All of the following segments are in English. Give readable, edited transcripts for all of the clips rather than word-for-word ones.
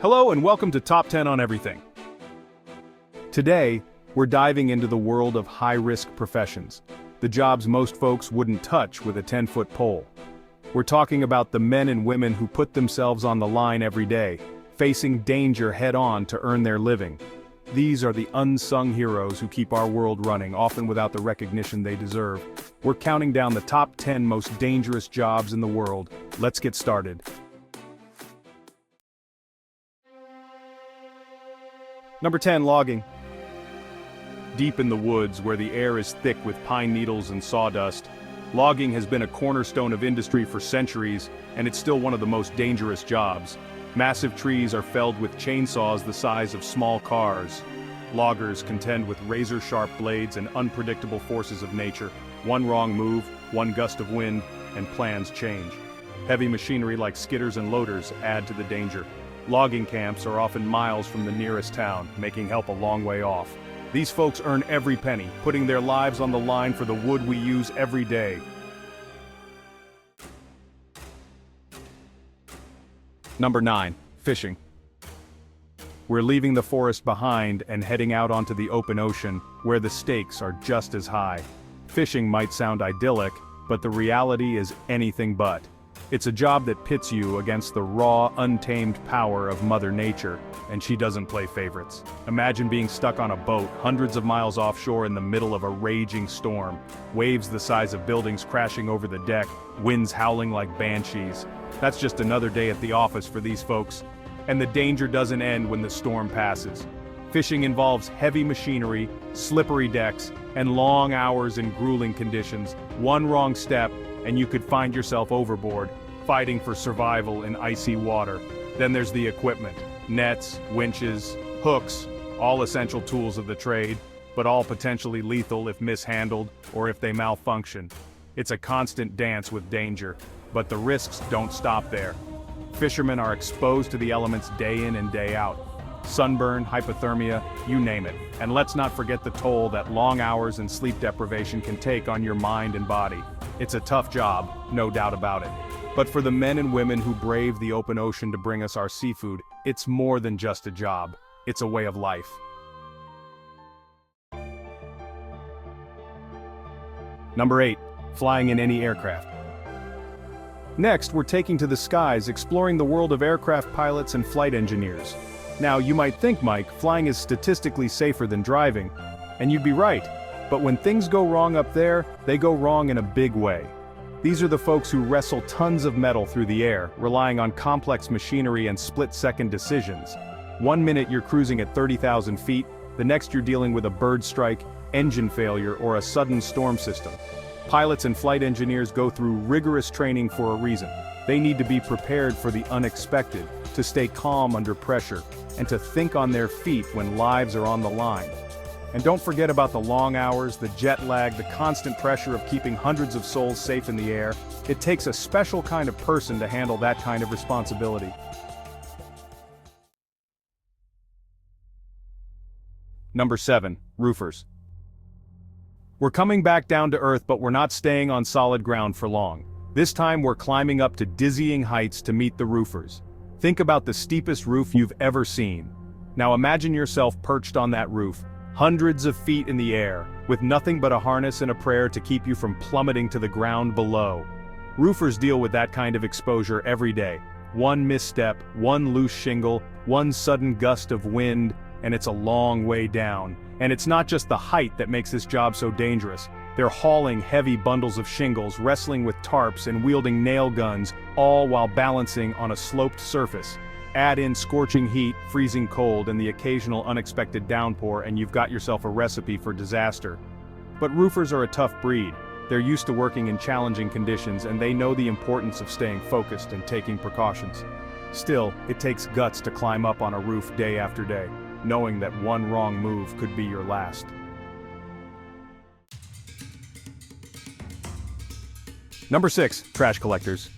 Hello and welcome to Top 10 on Everything. Today, we're diving into the world of high-risk professions, the jobs most folks wouldn't touch with a 10-foot pole. We're talking about the men and women who put themselves on the line every day, facing danger head-on to earn their living. These are the unsung heroes who keep our world running, often without the recognition they deserve. We're counting down the top 10 most dangerous jobs in the world. Let's get started. Number 10, logging. Deep in the woods, where the air is thick with pine needles and sawdust, logging has been a cornerstone of industry for centuries, and it's still one of the most dangerous jobs. Massive trees are felled with chainsaws the size of small cars. Loggers contend with razor-sharp blades and unpredictable forces of nature. One wrong move, one gust of wind, and plans change. Heavy machinery like skidders and loaders add to the danger. Logging camps are often miles from the nearest town, making help a long way off. These folks earn every penny, putting their lives on the line for the wood we use every day. Number 9, fishing. We're leaving the forest behind and heading out onto the open ocean, where the stakes are just as high. Fishing might sound idyllic, but the reality is anything but. It's a job that pits you against the raw, untamed power of Mother Nature, and she doesn't play favorites. Imagine being stuck on a boat hundreds of miles offshore in the middle of a raging storm, waves the size of buildings crashing over the deck, winds howling like banshees. That's just another day at the office for these folks. And the danger doesn't end when the storm passes. Fishing involves heavy machinery, slippery decks, and long hours in grueling conditions. One wrong step, and you could find yourself overboard, fighting for survival in icy water. Then there's the equipment: nets, winches, hooks, all essential tools of the trade, but all potentially lethal if mishandled or if they malfunction. It's a constant dance with danger, but the risks don't stop there. Fishermen are exposed to the elements day in and day out. Sunburn, hypothermia, you name it. And let's not forget the toll that long hours and sleep deprivation can take on your mind and body. It's a tough job, no doubt about it. But for the men and women who brave the open ocean to bring us our seafood, it's more than just a job. It's a way of life. Number 8, flying in any aircraft. Next, we're taking to the skies, exploring the world of aircraft pilots and flight engineers. Now, you might think, Mike, flying is statistically safer than driving. And you'd be right. But when things go wrong up there, they go wrong in a big way. These are the folks who wrestle tons of metal through the air, relying on complex machinery and split-second decisions. One minute you're cruising at 30,000 feet, the next you're dealing with a bird strike, engine failure, or a sudden storm system. Pilots and flight engineers go through rigorous training for a reason. They need to be prepared for the unexpected, to stay calm under pressure, and to think on their feet when lives are on the line. And don't forget about the long hours, the jet lag, the constant pressure of keeping hundreds of souls safe in the air. It takes a special kind of person to handle that kind of responsibility. Number 7, roofers. We're coming back down to earth, but we're not staying on solid ground for long. This time we're climbing up to dizzying heights to meet the roofers. Think about the steepest roof you've ever seen. Now imagine yourself perched on that roof, hundreds of feet in the air, with nothing but a harness and a prayer to keep you from plummeting to the ground below. Roofers deal with that kind of exposure every day. One misstep, one loose shingle, one sudden gust of wind, and it's a long way down. And it's not just the height that makes this job so dangerous. They're hauling heavy bundles of shingles, wrestling with tarps, and wielding nail guns, all while balancing on a sloped surface. Add in scorching heat, freezing cold, and the occasional unexpected downpour, and you've got yourself a recipe for disaster. But roofers are a tough breed. They're used to working in challenging conditions, and they know the importance of staying focused and taking precautions. Still, it takes guts to climb up on a roof day after day, knowing that one wrong move could be your last. Number 6, trash collectors.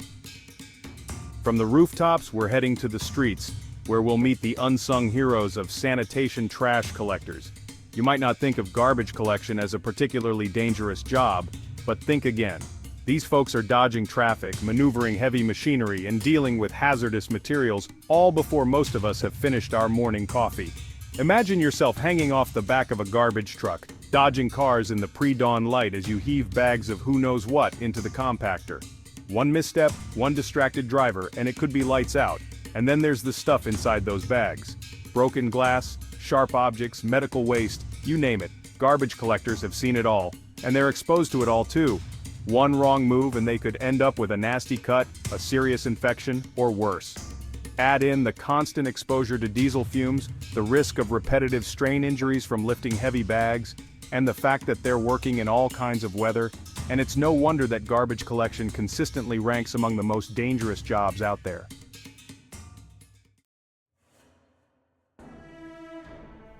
From the rooftops, we're heading to the streets, where we'll meet the unsung heroes of sanitation trash collectors. You might not think of garbage collection as a particularly dangerous job, but think again. These folks are dodging traffic, maneuvering heavy machinery, and dealing with hazardous materials, all before most of us have finished our morning coffee. Imagine yourself hanging off the back of a garbage truck, dodging cars in the pre-dawn light as you heave bags of who knows what into the compactor. One misstep, one distracted driver, and it could be lights out. And then there's the stuff inside those bags. Broken glass, sharp objects, medical waste, you name it. Garbage collectors have seen it all, and they're exposed to it all too. One wrong move and they could end up with a nasty cut, a serious infection, or worse. Add in the constant exposure to diesel fumes, the risk of repetitive strain injuries from lifting heavy bags, and the fact that they're working in all kinds of weather, and it's no wonder that garbage collection consistently ranks among the most dangerous jobs out there.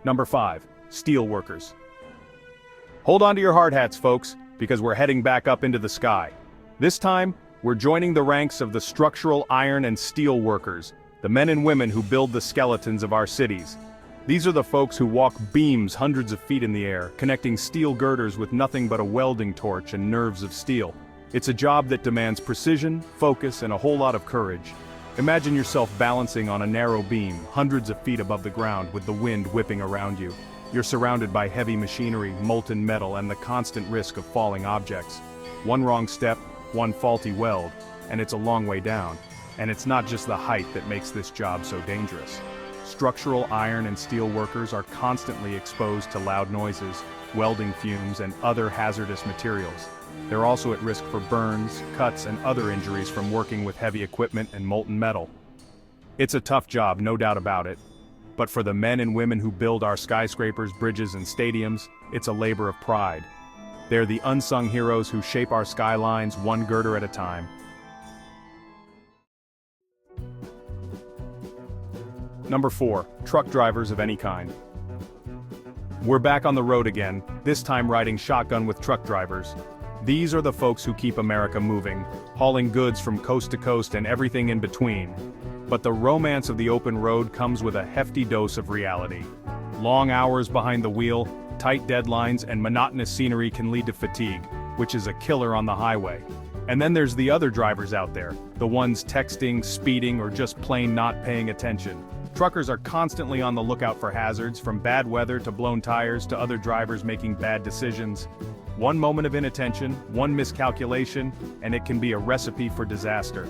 Number 5. Steel workers. Hold on to your hard hats, folks, because we're heading back up into the sky. This time, we're joining the ranks of the structural iron and steel workers, the men and women who build the skeletons of our cities. These are the folks who walk beams hundreds of feet in the air, connecting steel girders with nothing but a welding torch and nerves of steel. It's a job that demands precision, focus, and a whole lot of courage. Imagine yourself balancing on a narrow beam, hundreds of feet above the ground with the wind whipping around you. You're surrounded by heavy machinery, molten metal, and the constant risk of falling objects. One wrong step, one faulty weld, and it's a long way down. And it's not just the height that makes this job so dangerous. Structural iron and steel workers are constantly exposed to loud noises, welding fumes, and other hazardous materials. They're also at risk for burns, cuts, and other injuries from working with heavy equipment and molten metal. It's a tough job, no doubt about it. But for the men and women who build our skyscrapers, bridges, and stadiums, it's a labor of pride. They're the unsung heroes who shape our skylines one girder at a time. Number 4. Truck drivers of any kind. We're back on the road again, this time riding shotgun with truck drivers. These are the folks who keep America moving, hauling goods from coast to coast and everything in between. But the romance of the open road comes with a hefty dose of reality. Long hours behind the wheel, tight deadlines, and monotonous scenery can lead to fatigue, which is a killer on the highway. And then there's the other drivers out there, the ones texting, speeding, or just plain not paying attention. Truckers are constantly on the lookout for hazards, from bad weather to blown tires to other drivers making bad decisions. One moment of inattention, one miscalculation, and it can be a recipe for disaster.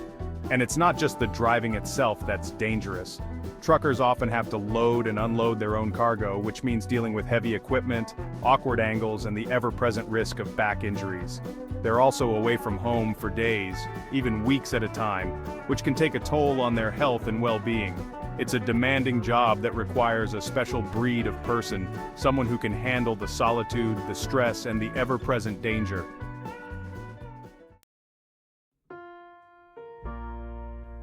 And it's not just the driving itself that's dangerous. Truckers often have to load and unload their own cargo, which means dealing with heavy equipment, awkward angles, and the ever-present risk of back injuries. They're also away from home for days, even weeks at a time, which can take a toll on their health and well-being. It's a demanding job that requires a special breed of person, someone who can handle the solitude, the stress, and the ever-present danger.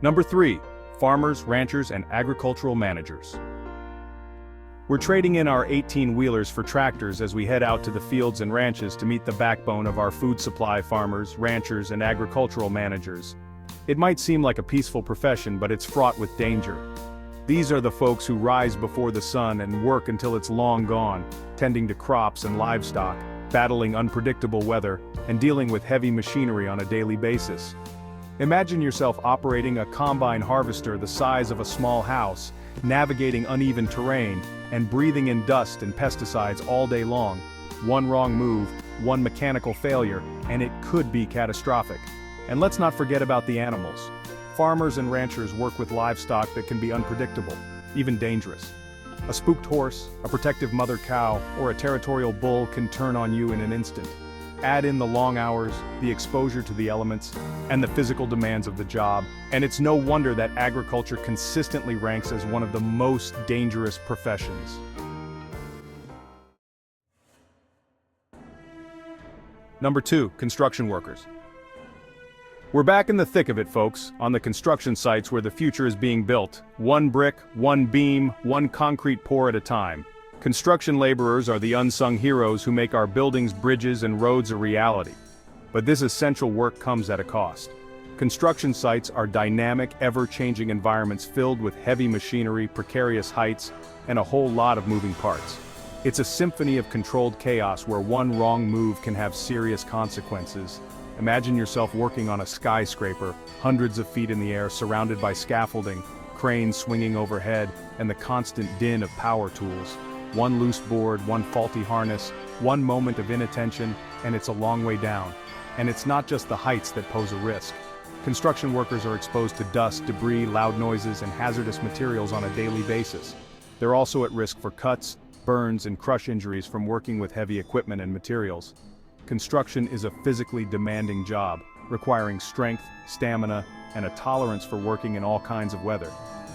Number 3. Farmers, ranchers, and agricultural managers. We're trading in our 18-wheelers for tractors as we head out to the fields and ranches to meet the backbone of our food supply: farmers, ranchers, and agricultural managers. It might seem like a peaceful profession, but it's fraught with danger. These are the folks who rise before the sun and work until it's long gone, tending to crops and livestock, battling unpredictable weather, and dealing with heavy machinery on a daily basis. Imagine yourself operating a combine harvester the size of a small house, navigating uneven terrain, and breathing in dust and pesticides all day long. One wrong move, one mechanical failure, and it could be catastrophic. And let's not forget about the animals. Farmers and ranchers work with livestock that can be unpredictable, even dangerous. A spooked horse, a protective mother cow, or a territorial bull can turn on you in an instant. Add in the long hours, the exposure to the elements, and the physical demands of the job, and it's no wonder that agriculture consistently ranks as one of the most dangerous professions. Number 2. Construction workers. We're back in the thick of it, folks, on the construction sites where the future is being built. One brick, one beam, one concrete pour at a time. Construction laborers are the unsung heroes who make our buildings, bridges, and roads a reality. But this essential work comes at a cost. Construction sites are dynamic, ever-changing environments filled with heavy machinery, precarious heights, and a whole lot of moving parts. It's a symphony of controlled chaos where one wrong move can have serious consequences. Imagine yourself working on a skyscraper, hundreds of feet in the air, surrounded by scaffolding, cranes swinging overhead, and the constant din of power tools. One loose board, one faulty harness, one moment of inattention, and it's a long way down. And it's not just the heights that pose a risk. Construction workers are exposed to dust, debris, loud noises, and hazardous materials on a daily basis. They're also at risk for cuts, burns, and crush injuries from working with heavy equipment and materials. Construction is a physically demanding job, requiring strength, stamina, and a tolerance for working in all kinds of weather.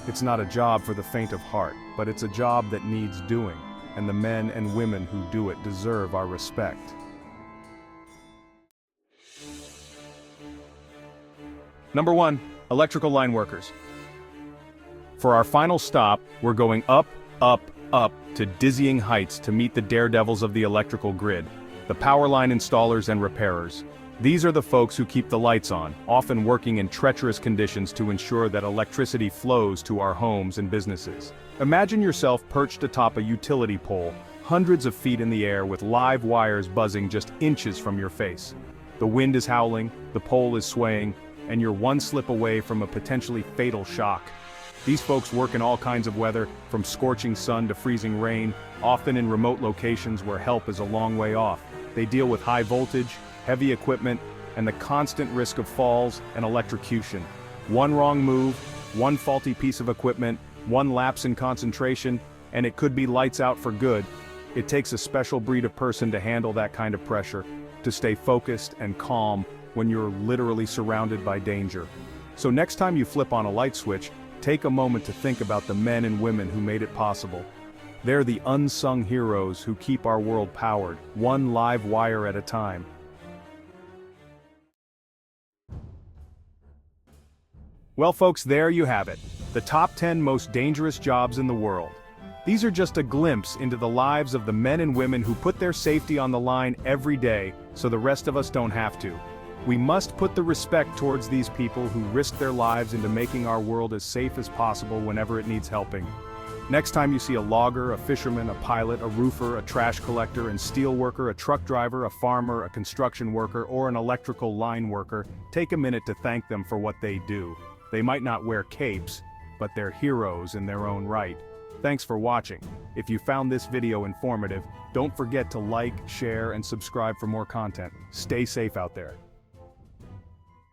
It's not a job for the faint of heart, but it's a job that needs doing, and the men and women who do it deserve our respect. Number 1. Electrical line workers. For our final stop, we're going up, up, up to dizzying heights to meet the daredevils of the electrical grid, the power line installers and repairers. These are the folks who keep the lights on, often working in treacherous conditions to ensure that electricity flows to our homes and businesses. Imagine yourself perched atop a utility pole, hundreds of feet in the air with live wires buzzing just inches from your face. The wind is howling, the pole is swaying, and you're one slip away from a potentially fatal shock. These folks work in all kinds of weather, from scorching sun to freezing rain, often in remote locations where help is a long way off. They deal with high voltage, heavy equipment, and the constant risk of falls and electrocution. One wrong move, one faulty piece of equipment, one lapse in concentration, and it could be lights out for good. It takes a special breed of person to handle that kind of pressure, to stay focused and calm when you're literally surrounded by danger. So next time you flip on a light switch, take a moment to think about the men and women who made it possible. They're the unsung heroes who keep our world powered, one live wire at a time. Well folks, there you have it. The top 10 most dangerous jobs in the world. These are just a glimpse into the lives of the men and women who put their safety on the line every day, so the rest of us don't have to. We must put the respect towards these people who risk their lives into making our world as safe as possible whenever it needs helping. Next time you see a logger, a fisherman, a pilot, a roofer, a trash collector, and steel worker, a truck driver, a farmer, a construction worker, or an electrical line worker, take a minute to thank them for what they do. They might not wear capes, but they're heroes in their own right. Thanks for watching. If you found this video informative, don't forget to like, share, and subscribe for more content. Stay safe out there.